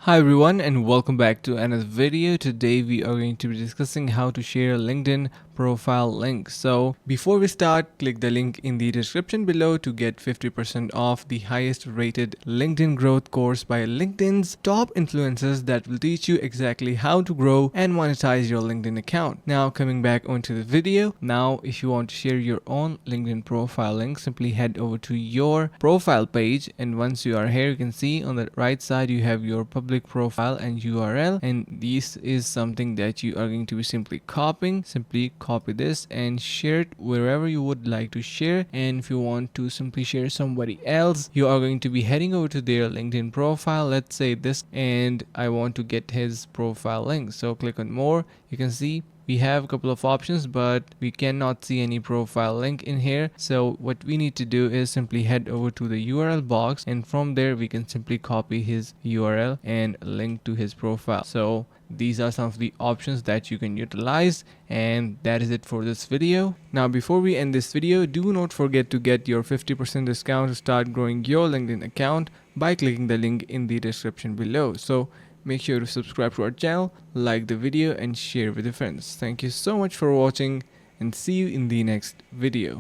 Hi everyone and welcome back to another video. Today we are going to be discussing how to share a LinkedIn profile link. So before we start, click the link in the description below to get 50% off the highest rated LinkedIn growth course by LinkedIn's top influencers that will teach you exactly how to grow and monetize your LinkedIn account. Now coming back onto the video, now if you want to share your own LinkedIn profile link, simply head over to your profile page, and once you are here you can see on the right side you have your public profile and URL, and this is something that you are going to be simply copying. Simply copy this and share it wherever you would like to share. And if you want to simply share somebody else, you are going to be heading over to their LinkedIn profile, let's say this, and I want to get his profile link. So click on more. You can see we have a couple of options, but we cannot see any profile link in here. So what we need to do is simply head over to the URL box, and from there we can simply copy his URL and link to his profile. So these are some of the options that you can utilize, and that is it for this video. Now before we end this video, do not forget to get your 50% discount to start growing your LinkedIn account by clicking the link in the description below. So make sure to subscribe to our channel, like the video and share with your friends. Thank you so much for watching, and see you in the next video.